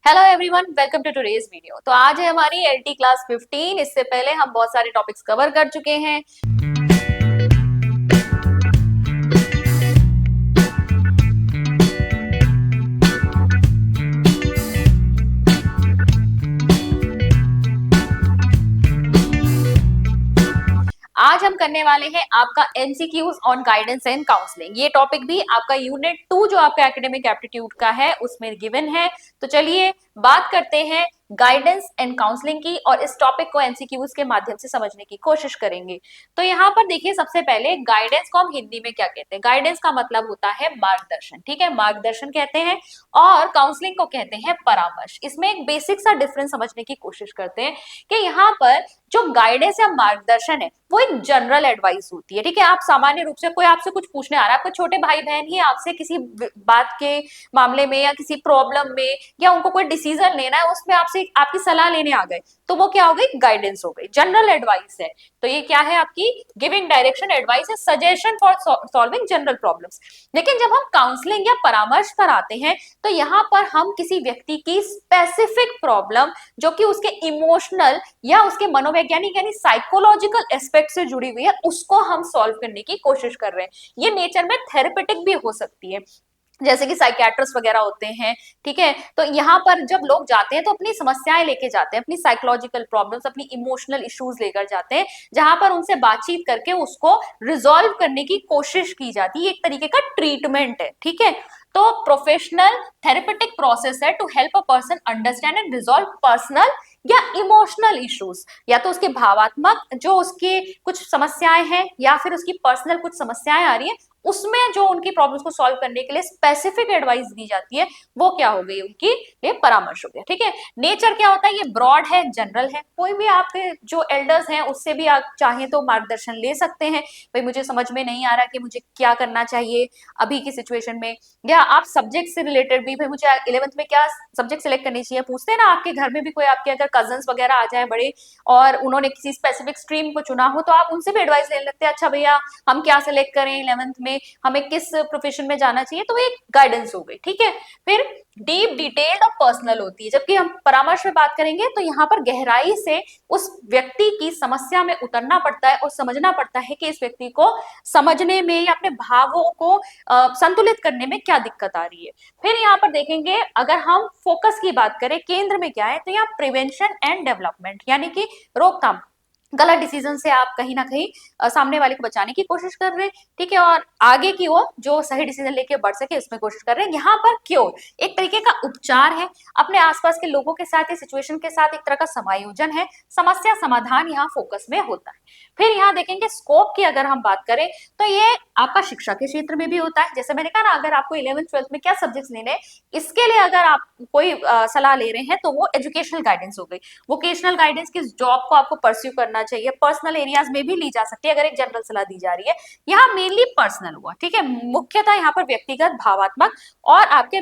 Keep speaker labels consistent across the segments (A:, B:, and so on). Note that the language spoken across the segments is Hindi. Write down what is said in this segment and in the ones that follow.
A: Hello everyone, welcome to today's video. तो आज है हमारी एलटी क्लास 15। इससे पहले हम बहुत सारे टॉपिक्स कवर कर चुके हैं। आज हम करने वाले हैं आपका MCQs on guidance and counselling. ये टॉपिक भी आपका यूनिट 2 जो आपका एकेडमिक एप्टीट्यूड का है उसमें गिवन है। तो चलिए बात करते हैं गाइडेंस एंड काउंसलिंग की और इस टॉपिक को एमसीक्यूज के माध्यम से समझने की कोशिश करेंगे। तो यहाँ पर देखिए, सबसे पहले गाइडेंस को हम हिंदी में क्या कहते हैं। गाइडेंस का मतलब होता है मार्गदर्शन, ठीक है, मार्गदर्शन कहते हैं। और काउंसलिंग को कहते हैं परामर्श। इसमें एक बेसिक सा डिफरेंस समझने की कोशिश करते हैं कि यहाँ पर जो गाइडेंस या मार्गदर्शन है वो एक जनरल एडवाइस होती है, ठीक है। आप सामान्य रूप से, कोई आपसे कुछ पूछने आ रहा है, आपके छोटे भाई बहन ही आपसे किसी बात के मामले में या किसी प्रॉब्लम में या उनको कोई डिसीजन लेना है, उसमें आपसे आपकी सलाह लेने आ गए, तो वो क्या हो गई, गाइडेंस हो गई, जनरल एडवाइस है। तो ये क्या है, आपकी गिविंग डायरेक्शन एडवाइस है, suggestion for solving general problems. लेकिन जब हम काउंसलिंग या परामर्श पर आते हैं तो यहाँ पर हम किसी व्यक्ति की स्पेसिफिक प्रॉब्लम जो कि उसके इमोशनल या उसके मनोवैज्ञानिक यानी साइकोलॉजिकल एस्पेक्ट से जुड़ी हुई है, उसको हम सॉल्व करने की कोशिश कर रहे हैं। ये नेचर में थेरेपेटिक भी हो सकती है, जैसे कि साइकियाट्रिस्ट वगैरह होते हैं, ठीक है। तो यहाँ पर जब लोग जाते हैं तो अपनी समस्याएं लेके जाते हैं, अपनी साइकोलॉजिकल प्रॉब्लम्स, अपनी इमोशनल इश्यूज लेकर जाते हैं, जहां पर उनसे बातचीत करके उसको रिजॉल्व करने की कोशिश की जाती है। एक तरीके का ट्रीटमेंट है, ठीक है। तो प्रोफेशनल थेरेपेटिक प्रोसेस है to help a person understand and resolve personal या इमोशनल इश्यूज, या तो उसके भावात्मक जो उसके कुछ समस्याएं हैं या फिर उसकी पर्सनल कुछ समस्याएं आ रही है, उसमें जो उनकी प्रॉब्लम्स को सॉल्व करने के लिए स्पेसिफिक एडवाइस दी जाती है, वो क्या हो गई, उनकी ये परामर्श हो गया, ठीक है। नेचर क्या होता है, ये ब्रॉड है, जनरल है। कोई भी आपके जो एल्डर्स हैं उससे भी आप चाहें तो मार्गदर्शन ले सकते हैं, भाई मुझे समझ में नहीं आ रहा कि मुझे क्या करना चाहिए अभी की सिचुएशन में। या आप सब्जेक्ट से रिलेटेड भी, भाई मुझे 11th में क्या सब्जेक्ट सिलेक्ट करनी चाहिए, पूछते हैं ना। आपके घर में भी कोई आपके अगर कजन्स वगैरह आ जाए बड़े और उन्होंने किसी स्पेसिफिक स्ट्रीम को चुना हो, तो आप उनसे भी एडवाइस ले लेते हैं, अच्छा भैया हम क्या सिलेक्ट करें 11th में, हमें किस प्रोफेशन में जाना चाहिए। तो एक गाइडेंस हो गई, ठीक है। फिर डीप डिटेल्ड और पर्सनल होती है। जबकि हम परामर्श में बात करेंगे तो यहाँ पर गहराई से उस व्यक्ति की समस्या में उतरना पड़ता है और समझना पड़ता है कि इस व्यक्ति को समझने में या अपने भावों को संतुलित करने में क्या दिक्कत आ रही है। फिर यहाँ पर देखेंगे, अगर हम फोकस की बात करें, केंद्र में क्या है, तो यहाँ प्रिवेंशन एंड डेवलपमेंट यानी कि रोकथाम। गलत डिसीजन से आप कहीं ना कहीं सामने वाले को बचाने की कोशिश कर रहे हैं, ठीक है, और आगे की ओर जो सही डिसीजन लेके बढ़ सके उसमें कोशिश कर रहे हैं। यहाँ पर क्योर एक तरीके का उपचार है, अपने आसपास के लोगों के साथ, सिचुएशन के साथ एक तरह का समायोजन है, समस्या समाधान यहाँ फोकस में होता है। फिर यहाँ देखेंगे स्कोप की अगर हम बात करें तो ये आपका शिक्षा के क्षेत्र में भी होता है। जैसे मैंने कहा ना, अगर आपको 11th-12th में क्या सब्जेक्ट्स लेने हैं, इसके लिए अगर आप कोई सलाह ले रहे हैं तो वो एजुकेशनल गाइडेंस हो गई। वोकेशनल गाइडेंस किस जॉब को आपको परस्यू करना चाहिए, पर्सनल एरियाज में भी ली जा सकती है अगर एक जनरल सलाह दी जा रही है। यहाँ मेनली पर्सनल हुआ, ठीक है। मुख्यतः यहाँ पर व्यक्तिगत, भावात्मक और आपके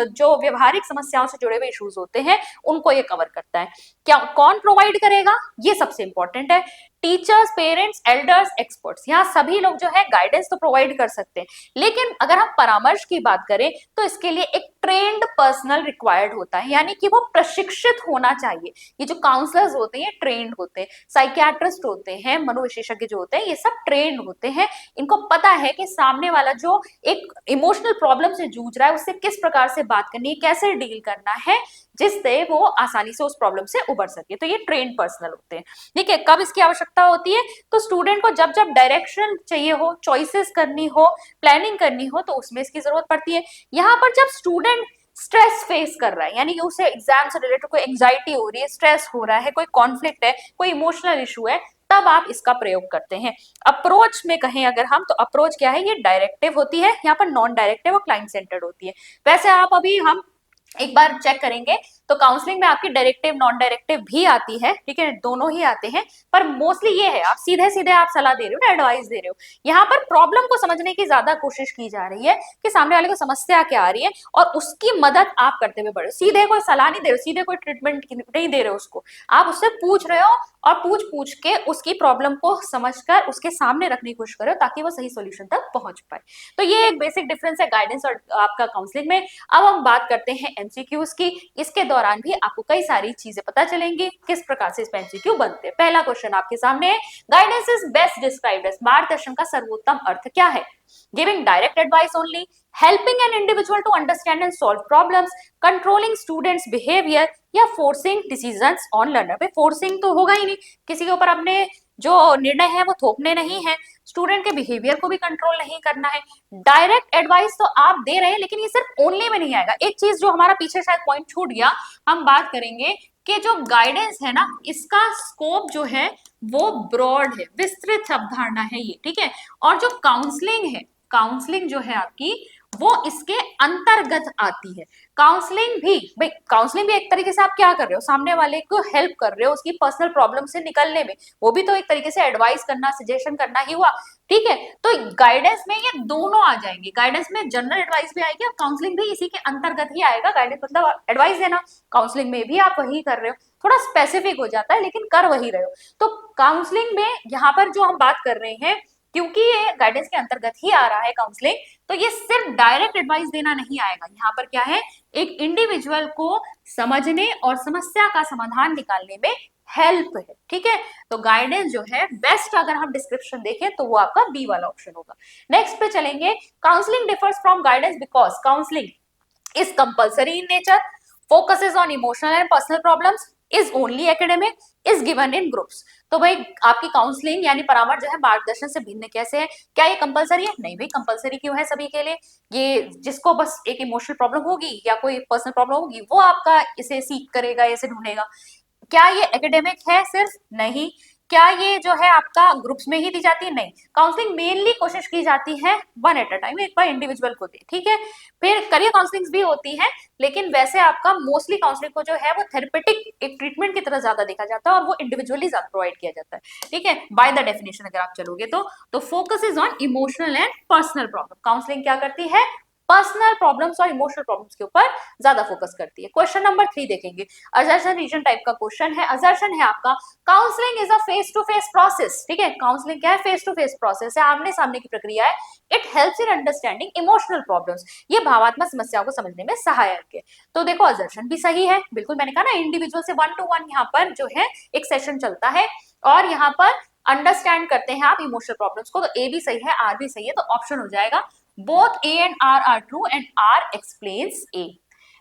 A: जो व्यवहारिक समस्याओं से जुड़े हुए इश्यूज होते हैं उनको ये कवर करता है। क्या कौन प्रोवाइड करेगा, ये सबसे इंपॉर्टेंट है। टीचर्स, पेरेंट्स, एल्डर्स, एक्सपर्ट्स, यहाँ सभी लोग जो है गाइडेंस तो प्रोवाइड कर सकते हैं। लेकिन अगर हम परामर्श की बात करें तो इसके लिए एक ट्रेन्ड पर्सनल रिक्वायर्ड होता है, यानी कि वो प्रशिक्षित होना चाहिए। ये जो काउंसलर्स होते हैं ट्रेन्ड होते हैं, साइकियाट्रिस्ट होते हैं, मनोविशेषज्ञ जो होते हैं, ये सब ट्रेन्ड होते हैं। इनको पता है कि सामने वाला जो एक इमोशनल प्रॉब्लम से जूझ रहा है उससे किस प्रकार से बात करनी है, कैसे डील करना है, जिससे वो आसानी से उस प्रॉब्लम से उबर सके। तो ये ट्रेन्ड पर्सनल होते हैं, ठीक है। कब इसकी आवश्यकता होती है, तो स्टूडेंट को जब जब डायरेक्शन चाहिए हो, चॉइसेस करनी हो, प्लानिंग करनी हो, तो उसमें इसकी जरूरत पड़ती है। यहाँ पर जब स्टूडेंट स्ट्रेस फेस कर रहा है, यानी कि उसे एग्जाम से रिलेटेड कोई एंजाइटी हो रही है, स्ट्रेस हो रहा है, कोई कॉन्फ्लिक्ट है, कोई इमोशनल इशू है, तब आप इसका प्रयोग करते हैं। अप्रोच में कहें अगर हम, तो अप्रोच क्या है, ये डायरेक्टिव होती है, यहाँ पर नॉन डायरेक्टिव और क्लाइंट सेंटर्ड होती है। वैसे आप अभी हम एक बार चेक करेंगे तो काउंसलिंग में आपकी डायरेक्टिव नॉन डायरेक्टिव भी आती है, ठीक है, दोनों ही आते हैं, पर मोस्टली ये है आप सीधे सीधे आप सलाह दे रहे हो ना, एडवाइस दे रहे हो। यहाँ पर प्रॉब्लम को समझने की ज्यादा कोशिश की जा रही है कि सामने वाले को समस्या क्या आ रही है और उसकी मदद आप करते हुए बढ़ो। सीधे कोई सलाह नहीं दे रहे हो, सीधे कोई ट्रीटमेंट नहीं दे रहे हो उसको, आप उससे पूछ रहे हो और पूछ पूछ के उसकी प्रॉब्लम को समझकर उसके सामने रखने की कोशिश करो ताकि वो सही सॉल्यूशन तक पहुंच पाए। तो ये एक बेसिक डिफरेंस है गाइडेंस और आपका काउंसलिंग में। अब हम बात करते हैं एमसीक्यूज की। इसके दौरान भी आपको कई सारी चीजें पता चलेंगी किस प्रकार से इस पे एमसीक्यू बनते हैं। पहला क्वेश्चन आपके सामने है, guidance is best described as, मार्गदर्शन का सर्वोत्तम अर्थ क्या है? Giving direct advice only, helping an individual to understand and solve problems, controlling students behavior या forcing decisions on learner। पे forcing तो होगा ही नहीं, किसी के ऊपर अपने जो निर्णय है वो थोपने नहीं है, स्टूडेंट के बिहेवियर को भी कंट्रोल नहीं करना है। डायरेक्ट एडवाइस तो आप दे रहे हैं लेकिन ये सिर्फ ओनली में नहीं आएगा। एक चीज जो हमारा पीछे शायद पॉइंट छूट गया, हम बात करेंगे कि जो गाइडेंस है ना, इसका स्कोप जो है वो ब्रॉड है, विस्तृत अवधारणा है ये, ठीक है। और जो काउंसलिंग है, काउंसलिंग जो है आपकी वो इसके अंतर्गत आती है। काउंसलिंग भी, भाई काउंसलिंग भी एक तरीके से आप क्या कर रहे हो, सामने वाले को हेल्प कर रहे हो उसकी पर्सनल प्रॉब्लम से निकलने में, वो भी तो एक तरीके से एडवाइस करना, सजेशन करना ही हुआ, ठीक है। तो गाइडेंस में ये दोनों आ जाएंगे, गाइडेंस में जनरल एडवाइस भी आएगी और काउंसलिंग भी इसी के अंतर्गत ही आएगा। गाइडेंस मतलब एडवाइस देना, काउंसलिंग में भी आप वही कर रहे हो, थोड़ा स्पेसिफिक हो जाता है लेकिन कर वही रहे हो। तो काउंसलिंग में यहाँ पर जो हम बात कर रहे हैं, क्योंकि ये गाइडेंस के अंतर्गत ही आ रहा है काउंसलिंग, तो ये सिर्फ डायरेक्ट एडवाइस देना नहीं आएगा। यहाँ पर क्या है, एक इंडिविजुअल को समझने और समस्या का समाधान निकालने में हेल्प है, ठीक है। तो गाइडेंस जो है बेस्ट, अगर हम डिस्क्रिप्शन देखें तो वो आपका बी वाला ऑप्शन होगा। नेक्स्ट पे चलेंगे, counselling differs from guidance because counselling is compulsory in nature, focuses on emotional and personal problems, is only academic, is given in groups। तो भाई आपकी काउंसलिंग यानी परामर्श जो है मार्गदर्शन से भिन्न कैसे है? क्या ये कंपलसरी है? नहीं भाई, कंपलसरी क्यों है सभी के लिए? ये जिसको बस एक इमोशनल प्रॉब्लम होगी या कोई पर्सनल प्रॉब्लम होगी वो आपका इसे सीख करेगा, इसे ढूंढेगा। क्या ये एकेडमिक है सिर्फ? नहीं। क्या ये जो है आपका ग्रुप्स में ही दी जाती है? नहीं। काउंसलिंग मेनली कोशिश की जाती है वन एट अ टाइम, एक बार इंडिविजुअल को दे, ठीक है। फिर करियर काउंसलिंग भी होती है लेकिन वैसे आपका मोस्टली काउंसलिंग को जो है वो थेरेपेटिक एक ट्रीटमेंट की तरह ज्यादा देखा जाता है और वो इंडिविजुअली ज्यादा प्रोवाइड किया जाता है, ठीक है। बाय द डेफिनेशन अगर आप चलोगे तो focus is on emotional and personal problem. Counselling क्या करती है? पर्सनल प्रॉब्लम्स और इमोशनल प्रॉब्लम्स के ऊपर ज्यादा फोकस करती है। क्वेश्चन नंबर 3 देखेंगे, असर्शन रीजन टाइप का क्वेश्चन है। असर्शन है आपका, counselling is a face to face process, ठीक है। काउंसलिंग क्या है? फेस टू फेस प्रोसेस है, आमने सामने की प्रक्रिया है। It helps in understanding emotional problems, ये भावात्मक समस्याओं को समझने में सहायक है। तो देखो असर्शन भी सही है, बिल्कुल मैंने कहा ना इंडिविजुअल से 1 to 1 यहाँ पर जो है एक सेशन चलता है और यहाँ पर अंडरस्टैंड करते हैं आप इमोशनल प्रॉब्लम्स को। तो ए भी सही है, आर भी सही है, तो ऑप्शन हो जाएगा both A and R are true and R explains A।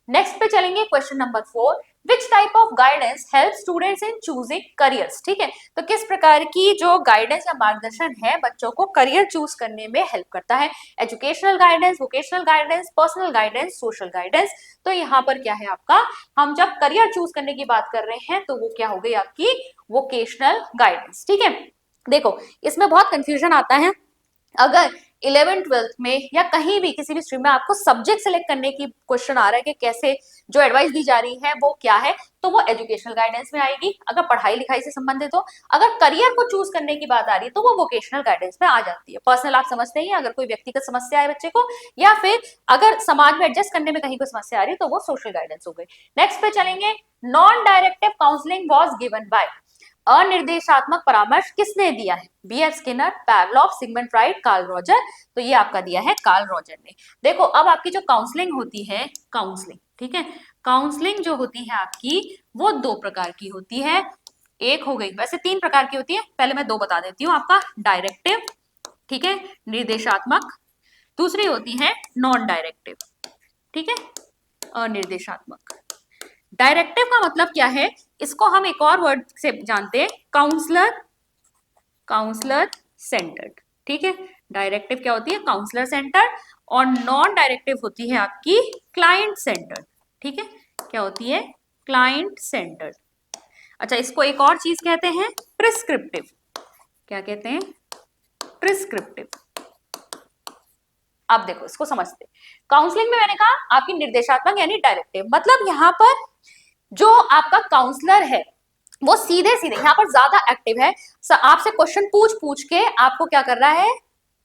A: Next पे चलेंगे, question number 4, which type of guidance help students in choosing careers, ठीक है। तो किस प्रकार की जो गाइडेंस या मार्गदर्शन है बच्चों को करियर चूज करने में हेल्प करता है? Educational guidance, vocational guidance, personal guidance, social guidance. तो यहाँ पर क्या है आपका, हम जब करियर चूज करने की बात कर रहे हैं तो वो क्या हो गई आपकी वोकेशनल गाइडेंस, ठीक है। देखो इसमें बहुत कंफ्यूजन आता है, अगर 11th-12th में या कहीं भी किसी भी स्ट्रीम में आपको सब्जेक्ट सेलेक्ट करने की क्वेश्चन आ रहा है कि कैसे जो एडवाइस दी जा रही है वो क्या है, तो वो एजुकेशनल गाइडेंस में आएगी अगर पढ़ाई लिखाई से संबंधित हो। अगर करियर को चूज करने की बात आ रही है तो वो वोकेशनल गाइडेंस में आ जाती है। पर्सनल आप समझते ही, अगर कोई व्यक्तिगत समस्या है बच्चे को या फिर अगर समाज में एडजस्ट करने में कहीं कोई समस्या आ रही है तो वो सोशल गाइडेंस हो गई। नेक्स्ट पे चलेंगे, non directive counselling was given by, अनिर्देशात्मक परामर्श किसने दिया है? B.F. Skinner, Pavlov, Sigmund Freud, Carl Roger. तो ये आपका दिया है कार्ल रॉजर ने। देखो अब आपकी जो काउंसलिंग होती है, काउंसलिंग, ठीक है, काउंसलिंग जो होती है आपकी वो 2 प्रकार की होती है। एक हो गई, वैसे 3 प्रकार की होती है, पहले मैं 2 बता देती हूँ आपका, डायरेक्टिव, ठीक है, निर्देशात्मक, दूसरी होती है नॉन डायरेक्टिव, ठीक है, अनिर्देशात्मक। डायरेक्टिव का मतलब क्या है, इसको हम एक और वर्ड से जानते हैं, काउंसलर, काउंसलर सेंटर्ड, ठीक है। डायरेक्टिव क्या होती है? Counsellor centre. और नॉन डायरेक्टिव होती है आपकी क्लाइंट सेंटर्ड, ठीक है। क्या होती है? Client centred. अच्छा, इसको एक और चीज कहते हैं प्रिस्क्रिप्टिव। क्या कहते हैं? प्रिस्क्रिप्टिव। अब देखो इसको समझते, काउंसलिंग में मैंने कहा आपकी निर्देशात्मक यानी डायरेक्टिव, मतलब यहां पर जो आपका काउंसलर है वो सीधे सीधे यहाँ पर ज्यादा एक्टिव है, आपसे क्वेश्चन पूछ पूछ के आपको क्या कर रहा है,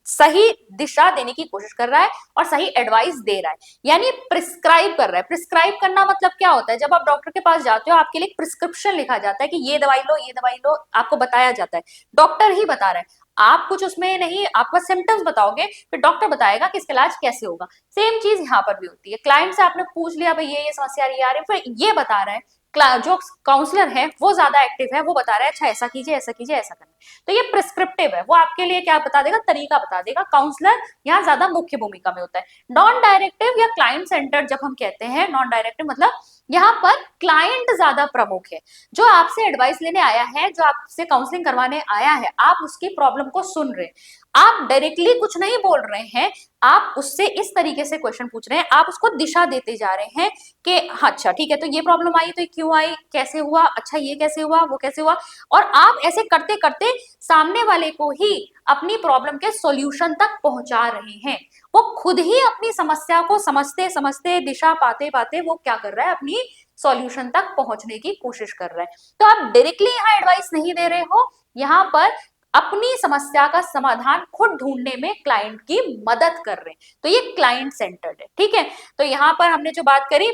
A: सही दिशा देने की कोशिश कर रहा है और सही एडवाइस दे रहा है, यानी प्रिस्क्राइब कर रहा है। प्रिस्क्राइब करना मतलब क्या होता है, जब आप डॉक्टर के पास जाते हो आपके लिए प्रिस्क्रिप्शन लिखा जाता है कि ये दवाई लो, ये दवाई लो, आपको बताया जाता है, डॉक्टर ही बता रहा है, आप कुछ उसमें नहीं, आप बस सिम्टम्स बताओगे, फिर डॉक्टर बताएगा कि इसका इलाज कैसे होगा। सेम चीज यहाँ पर भी होती है, क्लाइंट से आपने पूछ लिया भाई ये समस्या आ रही है, फिर ये बता रहा है, जो काउंसलर है वो ज्यादा एक्टिव है, वो बता रहा है अच्छा ऐसा कीजिए, ऐसा कीजिए, ऐसा करना। तो ये प्रिस्क्रिप्टिव है, वो आपके लिए क्या बता देगा, तरीका बता देगा। काउंसलर यहाँ ज्यादा मुख्य भूमिका में होता है। नॉन डायरेक्टिव या क्लाइंट सेंटर्ड जब हम कहते हैं, नॉन डायरेक्टिव मतलब यहाँ पर क्लाइंट ज्यादा प्रमुख है, जो आपसे एडवाइस लेने आया है, जो आपसे काउंसलिंग करवाने आया है, आप उसकी प्रॉब्लम को सुन रहे हैं, आप डायरेक्टली कुछ नहीं बोल रहे हैं, आप उससे इस तरीके से क्वेश्चन पूछ रहे हैं, आप उसको दिशा देते जा रहे हैं कि हाँ अच्छा ठीक है, तो ये प्रॉब्लम आई तो क्यों आई, कैसे हुआ, अच्छा ये कैसे हुआ, वो कैसे हुआ, और आप ऐसे करते करते सामने वाले को ही अपनी प्रॉब्लम के सॉल्यूशन तक पहुंचा रहे हैं। वो खुद ही अपनी समस्या को समझते समझते, दिशा पाते पाते वो क्या कर रहा है, अपनी सॉल्यूशन तक पहुंचने की कोशिश कर रहा है। तो आप डायरेक्टली यहाँ एडवाइस नहीं दे रहे हो, यहाँ पर अपनी समस्या का समाधान खुद ढूंढने में क्लाइंट की मदद कर रहे हैं। तो ये क्लाइंट सेंटर्ड है, ठीक है। तो यहाँ पर हमने जो बात करी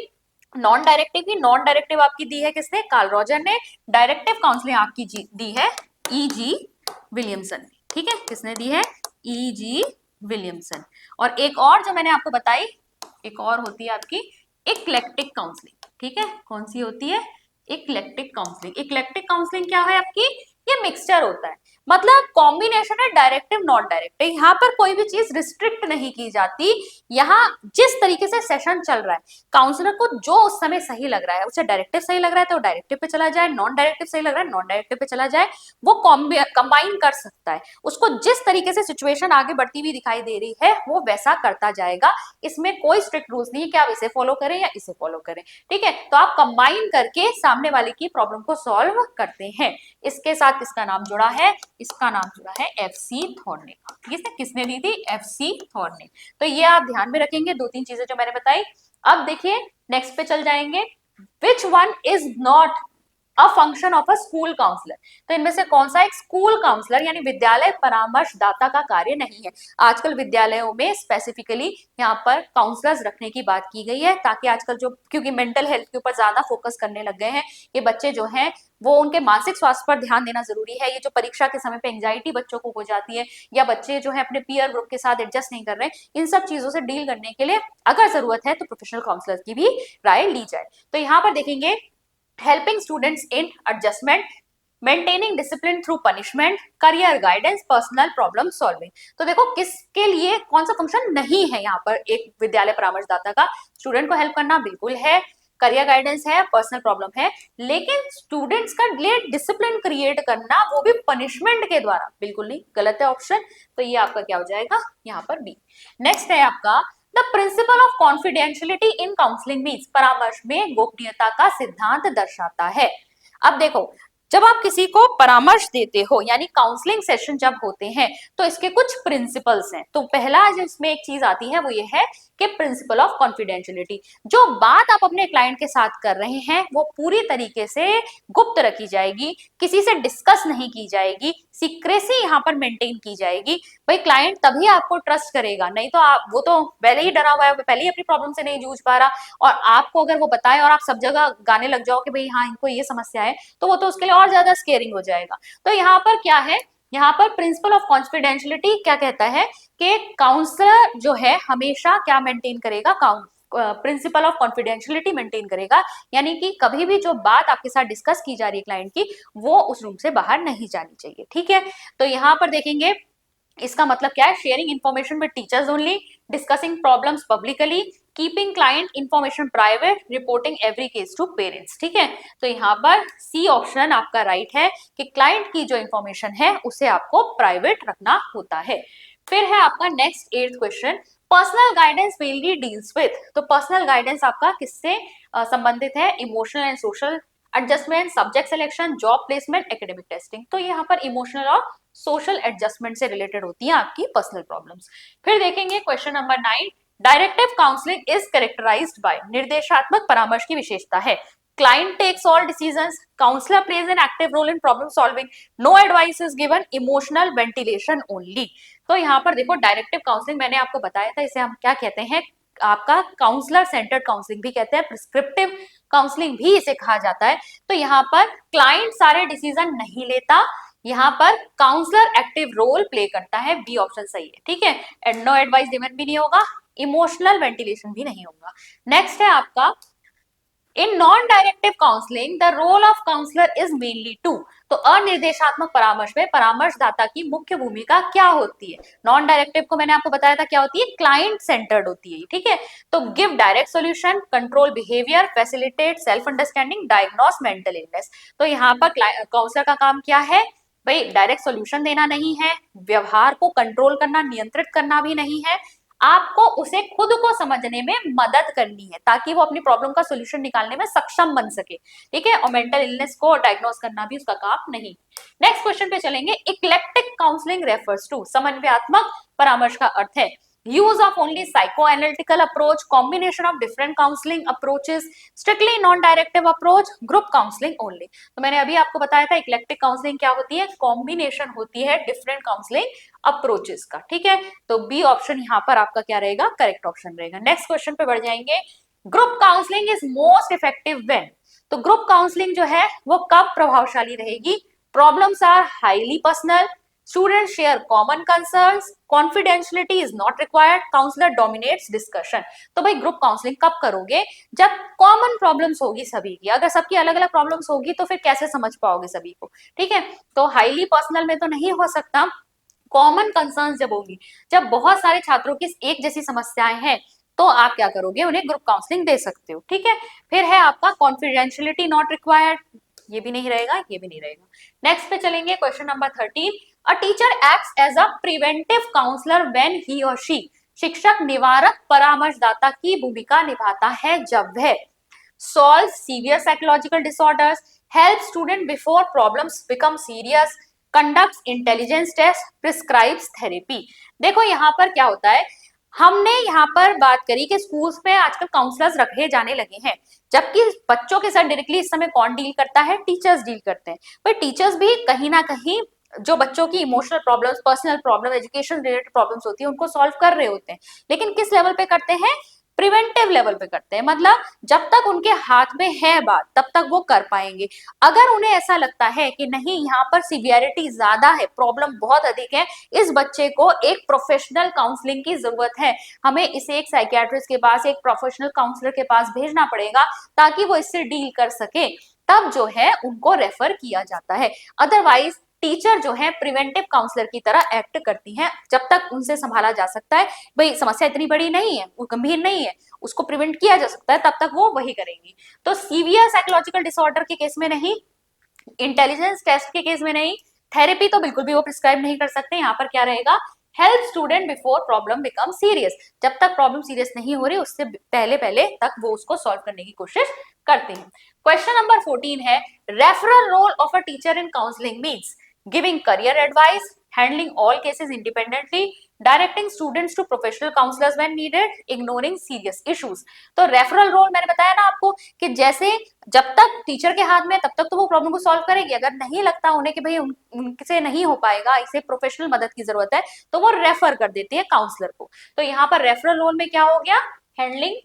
A: नॉन डायरेक्टिव की, नॉन डायरेक्टिव आपकी दी है किसने, कार्ल रॉजर ने। डायरेक्टिव काउंसलिंग आपकी दी है E.G. विलियमसन ने, ठीक है, किसने दी है, E.G. विलियमसन। और एक और जो मैंने आपको बताई, एक और होती है आपकी इक्लेक्टिक काउंसलिंग, ठीक है, कौन सी होती है, इक्लेक्टिक काउंसलिंग। इक्लेक्टिक काउंसलिंग क्या है आपकी, ये मिक्सचर होता है, मतलब कॉम्बिनेशन है डायरेक्टिव नॉन डायरेक्टिव। यहाँ पर कोई भी चीज रिस्ट्रिक्ट नहीं की जाती, यहाँ जिस तरीके से सेशन चल रहा है, काउंसलर को जो उस समय सही लग रहा है, उसे डायरेक्टिव सही लग रहा है तो डायरेक्टिव पे चला जाए, नॉन डायरेक्टिव सही लग रहा है नॉन डायरेक्टिव पे चला जाए, वो कंबाइन कर सकता है। उसको जिस तरीके से सिचुएशन आगे बढ़ती हुई दिखाई दे रही है वो वैसा करता जाएगा, इसमें कोई स्ट्रिक्ट रूल्स नहीं है कि आप इसे फॉलो करें या इसे फॉलो करें, ठीक है। तो आप कंबाइन करके सामने वाले की प्रॉब्लम को सॉल्व करते हैं। इसके साथ किसका नाम जुड़ा है, इसका नाम जुड़ा है FC थॉर्ने का। किसने दी थी, FC थॉर्ने। तो ये आप ध्यान में रखेंगे, दो तीन चीजें जो मैंने बताई। अब देखिए नेक्स्ट पे चल जाएंगे, which one is not a function of a school counsellor. तो इनमें से कौन सा एक स्कूल काउंसलर यानी विद्यालय परामर्शदाता का कार्य नहीं है। आजकल विद्यालयों में स्पेसिफिकली यहाँ पर काउंसलर्स रखने की बात की गई है, ताकि आजकल जो, क्योंकि मेंटल हेल्थ के ऊपर ज्यादा फोकस करने लग गए हैं, ये बच्चे जो हैं वो उनके मानसिक स्वास्थ्य पर ध्यान देना जरूरी है। ये जो परीक्षा के समय पे एंजाइटी बच्चों को हो जाती है, या बच्चे जो है अपने पीयर ग्रुप के साथ एडजस्ट नहीं कर रहे, इन सब चीजों से डील करने के लिए अगर जरूरत है तो प्रोफेशनल काउंसलर की भी राय ली जाए। तो यहाँ पर देखेंगे helping students in adjustment, maintaining discipline through punishment, career guidance, personal problem solving। तो देखो किसके लिए कौन सा फंक्शन नहीं है यहाँ पर एक विद्यालय परामर्शदाता का, स्टूडेंट को हेल्प करना बिल्कुल है, करियर गाइडेंस है, पर्सनल प्रॉब्लम है, लेकिन स्टूडेंट्स का लिए डिसिप्लिन क्रिएट करना वो भी पनिशमेंट के द्वारा बिल्कुल नहीं, गलत है ऑप्शन। तो ये आपका क्या हो जाएगा यहाँ पर बी। नेक्स्ट है आपका the principle of confidentiality in counselling means, परामर्श में गोपनीयता का सिद्धांत दर्शाता है। अब देखो जब आप किसी को परामर्श देते हो यानी काउंसलिंग सेशन जब होते हैं तो इसके कुछ प्रिंसिपल्स हैं। तो पहला जो इसमें एक चीज आती है वो ये है कि प्रिंसिपल ऑफ कॉन्फिडेंशियलिटी, जो बात आप अपने क्लाइंट के साथ कर रहे हैं वो पूरी तरीके से गुप्त रखी जाएगी, किसी से डिस्कस नहीं की जाएगी, सीक्रेसी यहाँ पर मेंटेन की जाएगी। भाई क्लाइंट तभी आपको ट्रस्ट करेगा, नहीं तो आप, वो तो पहले ही डरा हुआ है, पहले ही अपनी प्रॉब्लम से नहीं जूझ पा रहा, और आपको अगर वो बताए और आप सब जगह गाने लग जाओ कि भाई हाँ इनको ये समस्या है, तो वो तो उसके लिए और ज्यादा स्केरिंग हो जाएगा। तो यहाँ पर क्या है, यहाँ पर प्रिंसिपल ऑफ कॉन्फिडेंशियलिटी क्या कहता है कि काउंसलर जो है हमेशा क्या मेंटेन करेगा, प्रिंसिपल ऑफ कॉन्फिडेंशियलिटी मेंटेन करेगा, यानी कि कभी भी जो बात आपके साथ डिस्कस की जा रही है क्लाइंट की, वो उस रूम से बाहर नहीं जानी चाहिए, ठीक है। तो यहाँ पर देखेंगे इसका मतलब क्या है, sharing information with teachers only, discussing problems publicly, keeping client information private, reporting every case to parents, ठीक है। तो यहाँ पर सी ऑप्शन आपका राइट है कि क्लाइंट की जो इंफॉर्मेशन है उसे आपको प्राइवेट रखना होता है। फिर है आपका next 8th question, personal guidance mainly deals with. तो पर्सनल गाइडेंस आपका किससे संबंधित है, emotional and social adjustment, subject selection, job placement, academic testing. तो यहाँ पर इमोशनल और सोशल एडजस्टमेंट से रिलेटेड होती है आपकी पर्सनल प्रॉब्लम्स। फिर देखेंगे question number 9, directive counselling is characterised by, निर्देशात्मक परामर्श की विशेषता है। client takes all decisions, counselor plays an active role in problem solving, no advice is given, emotional ventilation only। तो यहाँ पर देखो डायरेक्टिव काउंसलिंग मैंने आपको बताया था, इसे हम क्या कहते हैं, आपका काउंसलर सेंटर्ड काउंसलिंग भी कहते हैं, प्रिस्क्रिप्टिव काउंसलिंग भी इसे कहा जाता है। तो यहाँ पर क्लाइंट सारे डिसीजन नहीं लेता, यहाँ पर काउंसलर एक्टिव रोल प्ले करता है, बी ऑप्शन सही है, ठीक है। एंड नो एडवाइस गिवन भी नहीं होगा, इमोशनल वेंटिलेशन भी नहीं होगा। नेक्स्ट है आपका in non directive counselling the role of counsellor is mainly to. तो अनिर्देशात्मक परामर्श में परामर्शदाता की मुख्य भूमिका क्या होती है? नॉन डायरेक्टिव को मैंने आपको बताया था क्या होती है, क्लाइंट सेंटर्ड होती है, ठीक है। तो give direct solution, control behaviour, facilitate self understanding, diagnose mental illness. तो यहाँ पर काउंसलर का काम क्या है भाई? डायरेक्ट सॉल्यूशन देना नहीं है, व्यवहार को कंट्रोल करना, नियंत्रित करना भी नहीं है, आपको उसे खुद को समझने में मदद करनी है ताकि वो अपनी प्रॉब्लम का सॉल्यूशन निकालने में सक्षम बन सके, ठीक है। और मेंटल इलनेस को डायग्नोस करना भी उसका काम नहीं। नेक्स्ट क्वेश्चन पे चलेंगे। इक्लेक्टिक काउंसलिंग रेफर्स टू, समन्वयात्मक परामर्श का अर्थ है use of only psychoanalytical approach, combination of different counseling approaches, strictly non-directive approach, group counseling only। तो मैंने अभी आपको बताया था इक्लेक्टिक काउंसलिंग क्या होती है, कॉम्बिनेशन होती है डिफरेंट काउंसलिंग अप्रोचेस का, ठीक है। तो बी ऑप्शन यहाँ पर आपका क्या रहेगा, करेक्ट ऑप्शन रहेगा। नेक्स्ट क्वेश्चन पे बढ़ जाएंगे। Group counselling is most effective when. तो ग्रुप काउंसलिंग जो है वो कब प्रभावशाली रहेगी? Problems are highly personal, students share common concerns, confidentiality is not required, counselor dominates discussion। तो भाई ग्रुप काउंसलिंग कब करोगे? जब कॉमन प्रॉब्लम्स होगी सभी की। अगर सबकी अलग अलग प्रॉब्लम्स होगी तो फिर कैसे समझ पाओगे सभी को, ठीक है। तो हाईली पर्सनल में तो नहीं हो सकता, कॉमन कंसर्न्स जब होगी, जब बहुत सारे छात्रों की एक जैसी समस्याएं हैं, तो आप क्या करोगे, उन्हें ग्रुप काउंसलिंग दे सकते हो, ठीक है। फिर है आपका कॉन्फिडेंशियलिटी नॉट रिक्वायर्ड, ये भी नहीं रहेगा, ये भी नहीं रहेगा। नेक्स्ट पे चलेंगे question number 13। A teacher acts as a preventive counsellor when he और शी। शिक्षक निवारक परामर्शदाता की भूमिका निभाता है जब वह solve severe psychological disorders, help student before problems become serious, conducts intelligence test, prescribes therapy. देखो यहाँ पर क्या होता है, हमने यहाँ पर बात करी कि स्कूल्स में आजकल काउंसलर्स रखे जाने लगे हैं, जबकि बच्चों के साथ डायरेक्टली इस समय कौन डील करता है? टीचर्स डील करते हैं। पर टीचर्स भी कहीं ना कहीं जो बच्चों की emotional problems, personal problem, education related problems होती है उनको सॉल्व कर रहे होते हैं, लेकिन किस लेवल पे करते हैं? प्रिवेंटिव लेवल पे करते हैं। मतलब जब तक उनके हाथ में है बात तब तक वो कर पाएंगे। अगर उन्हें ऐसा लगता है कि नहीं यहाँ पर सीवियरिटी ज्यादा है, प्रॉब्लम बहुत अधिक है, इस बच्चे को एक प्रोफेशनल काउंसलिंग की जरूरत है, हमें इसे एक साइकियाट्रिस्ट के पास, एक प्रोफेशनल काउंसलर के पास भेजना पड़ेगा ताकि वो इससे डील कर सके, तब जो है उनको रेफर किया जाता है। अदरवाइज टीचर जो है प्रिवेंटिव काउंसलर की तरह एक्ट करती हैं, जब तक उनसे संभाला जा सकता है, भाई समस्या इतनी बड़ी नहीं है, वो गंभीर नहीं है, उसको प्रिवेंट किया जा सकता है, तब तक वो वही करेंगी। तो सीवियर साइकोलॉजिकल डिसऑर्डर के केस में नहीं, इंटेलिजेंस टेस्ट के केस में नहीं, थेरेपी तो बिल्कुल भी वो प्रिस्क्राइब नहीं कर सकते। यहाँ पर क्या रहेगा? Help student before problem become serious. जब तक प्रॉब्लम सीरियस नहीं हो रही उससे पहले पहले तक वो उसको सॉल्व करने की कोशिश करते हैं। क्वेश्चन नंबर 14 है referral role of a teacher in counselling means giving career advice, handling all cases independently, directing students to professional counsellors when needed, ignoring serious issues. तो रेफरल रोल मैंने बताया ना आपको कि जैसे जब तक टीचर के हाथ में तब तक तो वो प्रॉब्लम को सॉल्व करेगी, अगर नहीं लगता उन्हें कि भाई उनसे नहीं हो पाएगा, इसे प्रोफेशनल मदद की जरूरत है, तो वो रेफर कर देती है काउंसलर को। तो यहाँ पर रेफरल रोल में क्या हो गया? Handling,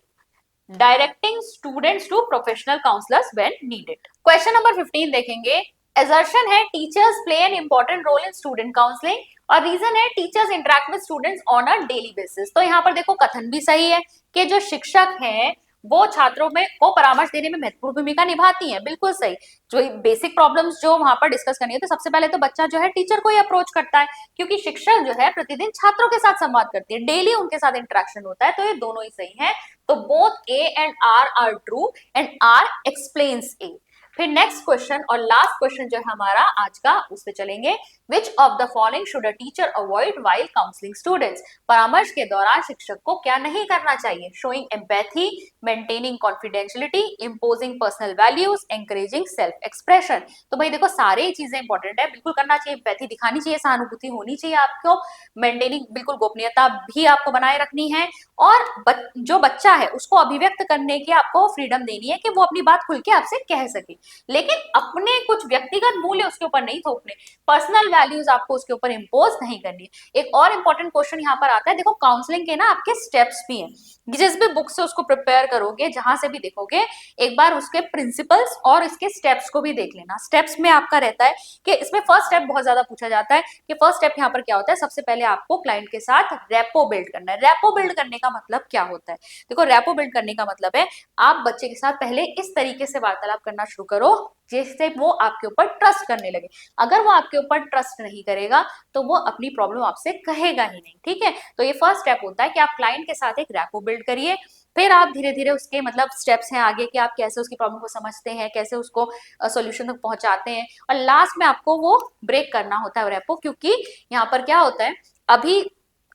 A: directing students to professional counsellors when needed. Question number 15 देखेंगे। assertion है teachers play an important role in student counselling, और रीजन है teachers interact with students on a daily basis. तो यहाँ पर देखो कथन भी सही है कि जो शिक्षक हैं वो छात्रों में को परामर्श देने में महत्वपूर्ण भूमिका निभाती हैं, बिल्कुल सही। जो बेसिक प्रॉब्लम्स जो वहां पर डिस्कस करनी है तो सबसे पहले तो बच्चा जो है टीचर को ही अप्रोच करता है, क्योंकि शिक्षक जो है प्रतिदिन छात्रों के साथ संवाद करती है, डेली उनके साथ इंटरेक्शन होता है, तो ये दोनों ही सही है। तो both A and R true and R explains A. फिर नेक्स्ट क्वेश्चन और लास्ट क्वेश्चन जो है हमारा आज का, उस पे चलेंगे। Which of the following should a teacher avoid while counselling students? परामर्श के दौरान शिक्षक को क्या नहीं करना चाहिए? Showing empathy, maintaining confidentiality, imposing personal values, encouraging self expression. तो भाई देखो, सारे चीजें इंपॉर्टेंट है, बिल्कुल करना चाहिए। एम्पैथी दिखानी चाहिए, सहानुभूति होनी चाहिए आपको, मेंटेनिंग बिल्कुल गोपनीयता भी आपको बनाए रखनी है, और जो बच्चा है उसको अभिव्यक्त करने की आपको फ्रीडम देनी है कि वो अपनी बात खुल के आपसे कह सके, लेकिन अपने कुछ व्यक्तिगत मूल्य उसके ऊपर नहीं थोपने, पर्सनल वैल्यूज आपको उसके ऊपर इंपोज नहीं करनी है। एक और इंपॉर्टेंट क्वेश्चन यहाँ पर आता है, देखो काउंसलिंग के ना आपके स्टेप्स भी हैं, जिस भी बुक से उसको प्रिपेयर करोगे, जहां से भी देखोगे, एक बार उसके प्रिंसिपल्स और इसके स्टेप्स को भी देख लेना। स्टेप्स में आपका रहता है कि इसमें फर्स्ट स्टेप बहुत ज्यादा पूछा जाता है कि फर्स्ट स्टेप यहाँ पर क्या होता है। सबसे पहले आपको क्लाइंट के साथ रेपो बिल्ड करना है। रेपो बिल्ड करने का मतलब क्या होता है? देखो, रेपो बिल्ड करने का मतलब है आप बच्चे के साथ पहले इस तरीके से वार्तालाप करना शुरू करो जिससे वो आपके ऊपर ट्रस्ट करने लगे। अगर वो आपके ऊपर ट्रस्ट नहीं करेगा तो वो अपनी प्रॉब्लम आपसे कहेगा ही नहीं, ठीक है। तो ये फर्स्ट स्टेप होता है कि आप क्लाइंट के साथ एक रैपो बिल्ड करिए, फिर आप धीरे धीरे उसके मतलब स्टेप्स हैं आगे कि आप कैसे उसकी प्रॉब्लम को समझते हैं, कैसे उसको सॉल्यूशन तक पहुंचाते हैं, और लास्ट में आपको वो ब्रेक करना होता है रैपो। क्योंकि यहाँ पर क्या होता है, अभी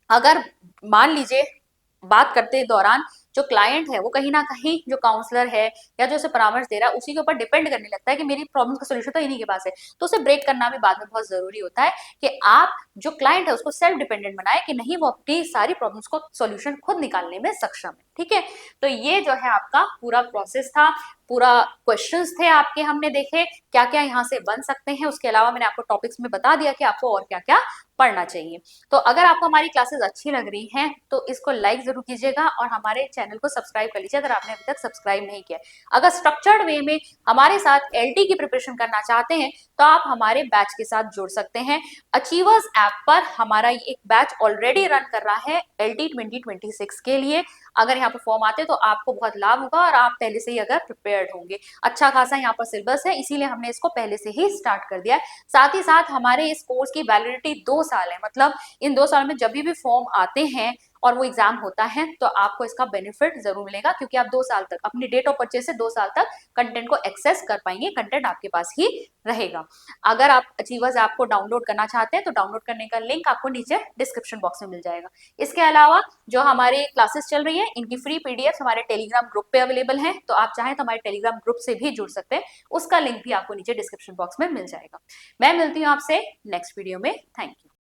A: अगर मान लीजिए बात करते दौरान जो क्लाइंट है वो कहीं ना कहीं जो काउंसलर है या जो उसे परामर्श दे रहा है उसी के ऊपर डिपेंड करने लगता है कि मेरी प्रॉब्लम का सोल्यूशन तो इन्हीं के पास है, तो उसे ब्रेक करना भी बाद में बहुत जरूरी होता है कि आप जो क्लाइंट है उसको सेल्फ डिपेंडेंट बनाए कि नहीं, वो अपनी सारी प्रॉब्लम्स को सोल्यूशन खुद निकालने में सक्षम है, ठीक है। तो ये जो है आपका पूरा प्रोसेस था, पूरा क्वेश्चंस थे आपके, हमने देखे क्या क्या यहाँ से बन सकते हैं। उसके अलावा मैंने आपको टॉपिक्स में बता दिया कि आपको और क्या क्या पढ़ना चाहिए। तो अगर आपको हमारी क्लासेस अच्छी लग रही हैं तो इसको लाइक जरूर कीजिएगा और हमारे चैनल को सब्सक्राइब कर लीजिए अगर आपने अभी तक सब्सक्राइब नहीं किया। अगर स्ट्रक्चर्ड वे में हमारे साथ एलटी की प्रिपरेशन करना चाहते हैं तो आप हमारे बैच के साथ जुड़ सकते हैं। अचीवर्स ऐप पर हमारा एक बैच ऑलरेडी रन कर रहा है एलटी 2026 के लिए। अगर यहाँ पर फॉर्म आते हैं तो आपको बहुत लाभ होगा और आप पहले से ही अगर प्रिपेयर्ड होंगे। अच्छा खासा यहाँ पर सिलेबस है, इसीलिए हमने इसको पहले से ही स्टार्ट कर दिया है। साथ ही साथ हमारे इस कोर्स की वैलिडिटी 2 साल है, मतलब इन 2 साल में जब भी फॉर्म आते हैं और वो एग्जाम होता है तो आपको इसका बेनिफिट जरूर मिलेगा, क्योंकि आप 2 साल तक अपनी डेट ऑफ परचेज से 2 साल तक कंटेंट को एक्सेस कर पाएंगे, कंटेंट आपके पास ही रहेगा। अगर आप अचीवर्स ऐप को डाउनलोड करना चाहते हैं तो डाउनलोड करने का लिंक आपको नीचे डिस्क्रिप्शन बॉक्स में मिल जाएगा। इसके अलावा जो हमारे क्लासेस चल रही है इनकी फ्री पीडीएफ हमारे टेलीग्राम ग्रुप पे अवेलेबल है, तो आप चाहें तो हमारे टेलीग्राम ग्रुप से भी जुड़ सकते हैं, उसका लिंक भी आपको नीचे डिस्क्रिप्शन बॉक्स में मिल जाएगा। मैं मिलती हूँ आपसे नेक्स्ट वीडियो में। Thank you.